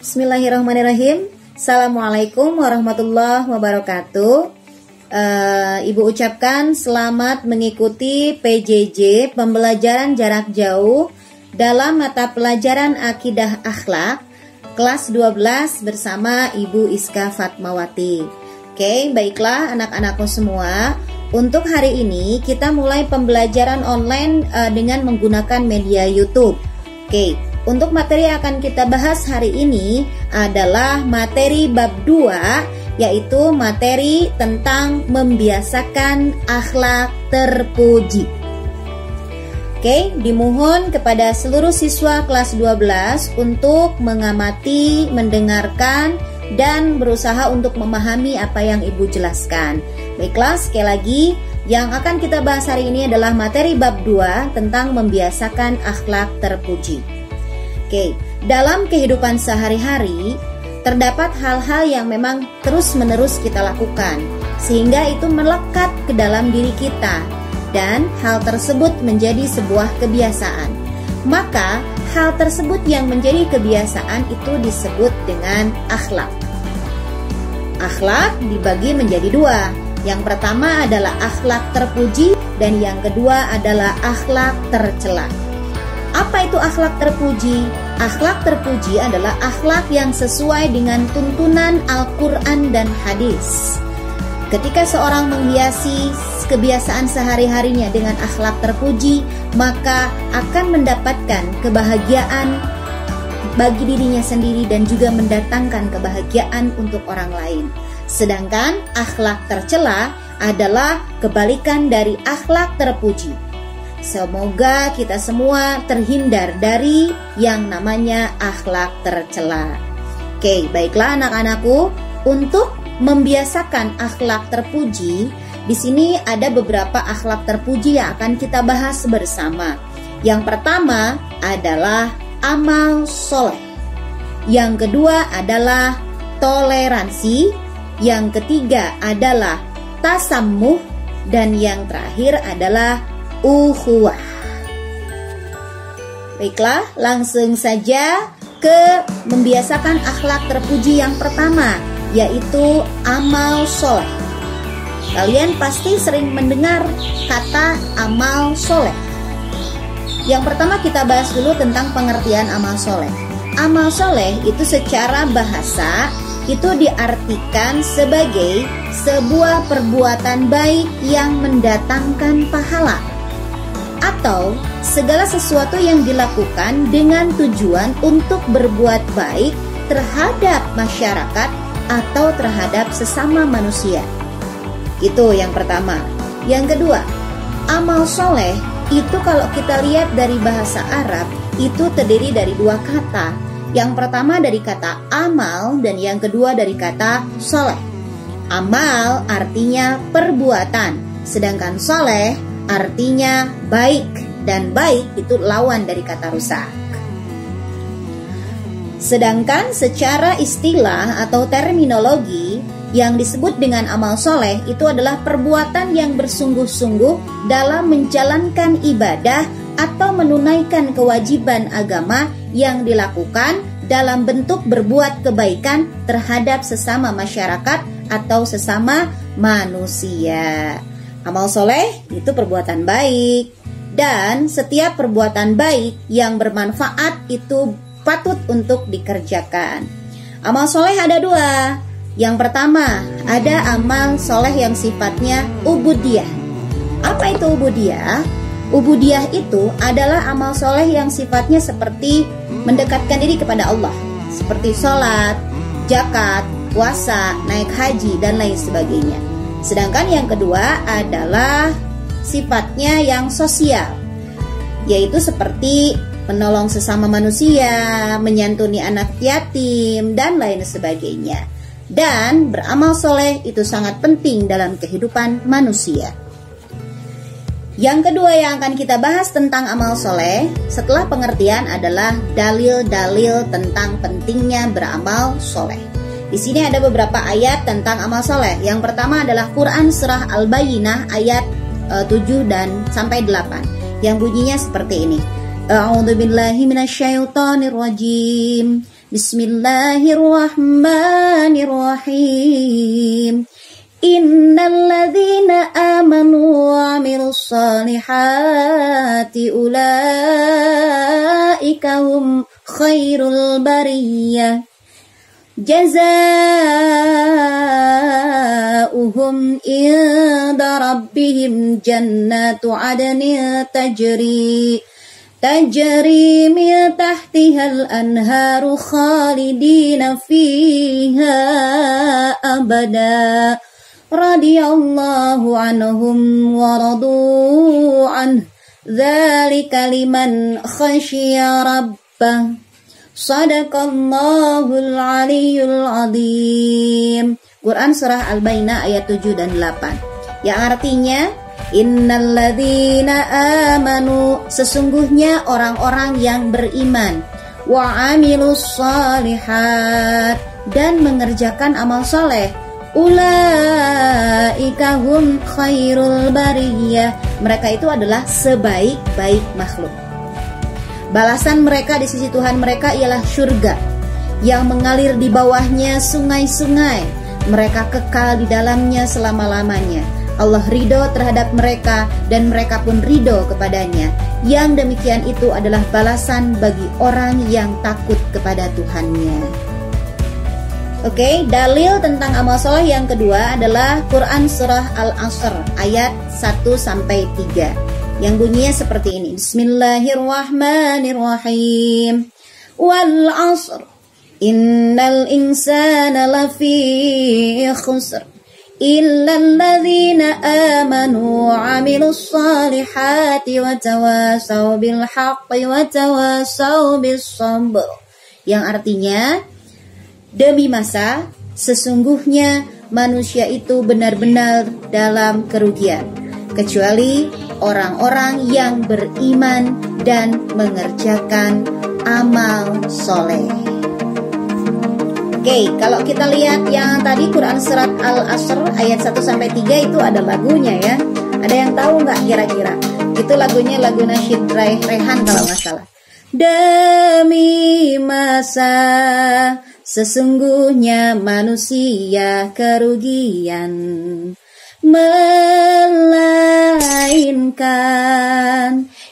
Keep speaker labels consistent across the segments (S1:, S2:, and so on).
S1: Bismillahirrahmanirrahim. Assalamualaikum warahmatullahi wabarakatuh. Ibu ucapkan selamat mengikuti PJJ pembelajaran jarak jauh dalam mata pelajaran Akidah Akhlak kelas 12 bersama Ibu Iska Fatmawati. Oke, baiklah anak-anakku semua. Untuk hari ini kita mulai pembelajaran online dengan menggunakan media YouTube. Oke, untuk materi yang akan kita bahas hari ini adalah materi bab 2, yaitu materi tentang membiasakan akhlak terpuji. Oke, dimohon kepada seluruh siswa kelas 12 untuk mengamati, mendengarkan, dan berusaha untuk memahami apa yang Ibu jelaskan. Baiklah, sekali lagi, yang akan kita bahas hari ini adalah materi bab 2 tentang membiasakan akhlak terpuji. Oke, dalam kehidupan sehari-hari terdapat hal-hal yang memang terus-menerus kita lakukan sehingga itu melekat ke dalam diri kita dan hal tersebut menjadi sebuah kebiasaan. Maka hal tersebut yang menjadi kebiasaan itu disebut dengan akhlak. Akhlak dibagi menjadi dua. Yang pertama adalah akhlak terpuji dan yang kedua adalah akhlak tercela. Apa itu akhlak terpuji? Akhlak terpuji adalah akhlak yang sesuai dengan tuntunan Al-Quran dan hadis. Ketika seorang menghiasi kebiasaan sehari-harinya dengan akhlak terpuji, maka akan mendapatkan kebahagiaan bagi dirinya sendiri dan juga mendatangkan kebahagiaan untuk orang lain. Sedangkan akhlak tercela adalah kebalikan dari akhlak terpuji. Semoga kita semua terhindar dari yang namanya akhlak tercela. Oke, baiklah anak-anakku, untuk membiasakan akhlak terpuji, di sini ada beberapa akhlak terpuji yang akan kita bahas bersama. Yang pertama adalah amal soleh. Yang kedua adalah toleransi. Yang ketiga adalah tasammuh. Dan yang terakhir adalah ukhuwah. Baiklah, langsung saja ke membiasakan akhlak terpuji yang pertama, yaitu amal soleh. Kalian pasti sering mendengar kata amal soleh. Yang pertama kita bahas dulu tentang pengertian amal soleh. Amal soleh itu secara bahasa itu diartikan sebagai sebuah perbuatan baik yang mendatangkan pahala, atau segala sesuatu yang dilakukan dengan tujuan untuk berbuat baik terhadap masyarakat atau terhadap sesama manusia. Itu yang pertama. Yang kedua, amal soleh itu kalau kita lihat dari bahasa Arab itu terdiri dari dua kata. Yang pertama dari kata amal dan yang kedua dari kata soleh. Amal artinya perbuatan, sedangkan soleh artinya baik, dan baik itu lawan dari kata rusak. Sedangkan secara istilah atau terminologi, yang disebut dengan amal soleh itu adalah perbuatan yang bersungguh-sungguh dalam menjalankan ibadah atau menunaikan kewajiban agama yang dilakukan dalam bentuk berbuat kebaikan terhadap sesama masyarakat atau sesama manusia. Amal soleh itu perbuatan baik, dan setiap perbuatan baik yang bermanfaat itu patut untuk dikerjakan. Amal soleh ada dua. Yang pertama, ada amal soleh yang sifatnya ubudiyah. Apa itu ubudiyah? Ubudiyah itu adalah amal soleh yang sifatnya seperti mendekatkan diri kepada Allah, seperti sholat, zakat, puasa, naik haji, dan lain sebagainya. Sedangkan yang kedua adalah sifatnya yang sosial, yaitu seperti menolong sesama manusia, menyantuni anak yatim, dan lain sebagainya. Dan beramal soleh itu sangat penting dalam kehidupan manusia. Yang kedua yang akan kita bahas tentang amal soleh setelah pengertian adalah dalil-dalil tentang pentingnya beramal soleh. Di sini ada beberapa ayat tentang amal soleh. Yang pertama adalah Quran surah Al-Bayyinah ayat 7 dan sampai 8 yang bunyinya seperti ini. A'udzubillahi minasyaitonirrajim. Bismillahirrahmanirrahim. Innalladzina amanu wa amilus solihati ulaika hum khairul bariyah. Jazaa'uhum inda rabbihim jannatu adnin tajri min tahtihal anharu khalidina fiha abada. Radiyallahu anhum wa radu an. Dzalika liman khasyiya rabbah. Shadaqallahul aliyyul azim. Quran surah Al-Baqarah ayat 7 dan 8. Yang artinya innalladzina amanu, sesungguhnya orang-orang yang beriman, wa amilus shalihat, dan mengerjakan amal soleh, ulaika hum khairul bariyah, mereka itu adalah sebaik-baik makhluk. Balasan mereka di sisi Tuhan mereka ialah surga yang mengalir di bawahnya sungai-sungai. Mereka kekal di dalamnya selama-lamanya. Allah ridho terhadap mereka dan mereka pun ridho kepadanya. Yang demikian itu adalah balasan bagi orang yang takut kepada Tuhannya. Oke, dalil tentang amal soleh yang kedua adalah Quran surah Al-Asr ayat 1-3 yang bunyinya seperti ini. Bismillahirrahmanirrahim. Wal 'asr innal insana lafi khusr illa alladzina amanu wa 'amilus solihati wa tawasaw bil haqqi wa tawasaw bis sabr. Yang artinya, demi masa, sesungguhnya manusia itu benar-benar dalam kerugian, kecuali orang-orang yang beriman dan mengerjakan amal soleh. Oke, kalau kita lihat yang tadi Quran surat Al-Asr ayat 1-3 itu ada lagunya ya. Ada yang tahu nggak kira-kira? Itu lagunya lagu nasyid Raihan kalau nggak salah. Demi masa, sesungguhnya manusia kerugian, melainkan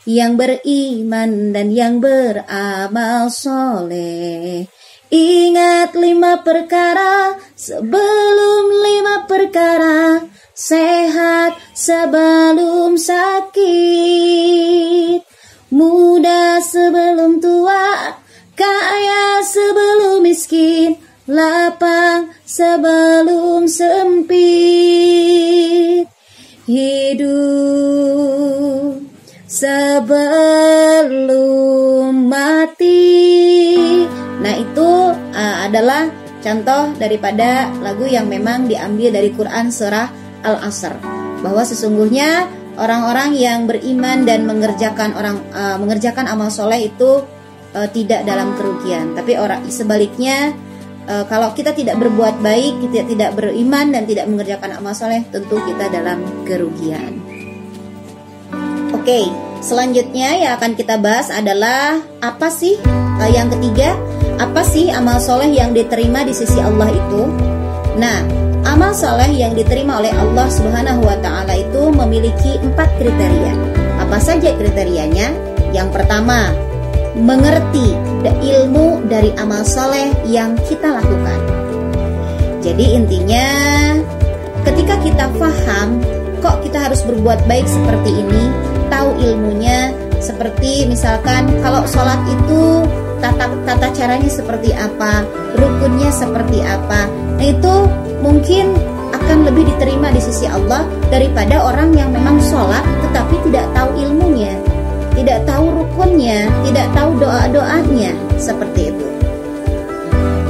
S1: yang beriman dan yang beramal soleh. Ingat 5 perkara sebelum 5 perkara, sehat sebelum sakit, muda sebelum tua, kaya sebelum miskin, lapang sebelum sempit, hidup sebelum mati. Nah, itu adalah contoh daripada lagu yang memang diambil dari Quran surah Al-Asr, bahwa sesungguhnya orang-orang yang beriman dan mengerjakan amal soleh itu tidak dalam kerugian. Tapi sebaliknya, kalau kita tidak berbuat baik, kita tidak beriman dan tidak mengerjakan amal soleh, tentu kita dalam kerugian. Oke, selanjutnya yang akan kita bahas adalah apa sih yang ketiga? Apa sih amal soleh yang diterima di sisi Allah itu? Nah, amal soleh yang diterima oleh Allah Subhanahu wa Ta'ala itu memiliki 4 kriteria. Apa saja kriterianya? Yang pertama, mengerti ilmu dari amal soleh yang kita lakukan. Jadi intinya, ketika kita paham kok kita harus berbuat baik seperti ini, tahu ilmunya, seperti misalkan kalau sholat itu tata caranya seperti apa, rukunnya seperti apa, nah itu mungkin akan lebih diterima di sisi Allah daripada orang yang memang sholat tetapi tidak tahu ilmunya, tidak tahu rukunnya, tidak tahu doa-doanya, seperti itu.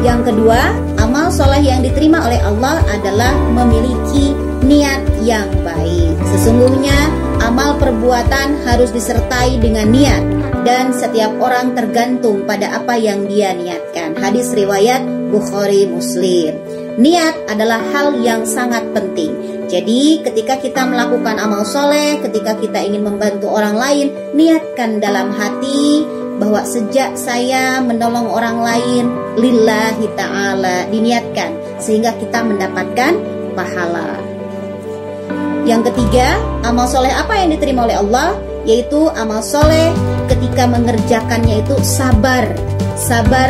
S1: Yang kedua, amal soleh yang diterima oleh Allah adalah memiliki niat yang baik. Sesungguhnya amal perbuatan harus disertai dengan niat, dan setiap orang tergantung pada apa yang dia niatkan. Hadis riwayat Bukhari Muslim. Niat adalah hal yang sangat penting. Jadi ketika kita melakukan amal soleh, ketika kita ingin membantu orang lain, niatkan dalam hati bahwa sejak saya menolong orang lain lillahi ta'ala, diniatkan sehingga kita mendapatkan pahala. Yang ketiga, amal soleh apa yang diterima oleh Allah? Yaitu amal soleh ketika mengerjakannya itu sabar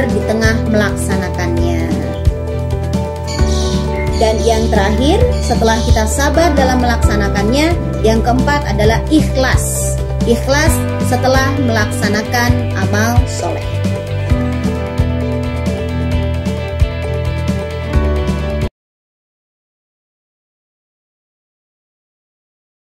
S1: di tengah melaksanakannya. Dan yang terakhir, setelah kita sabar dalam melaksanakannya, yang keempat adalah ikhlas setelah melaksanakan amal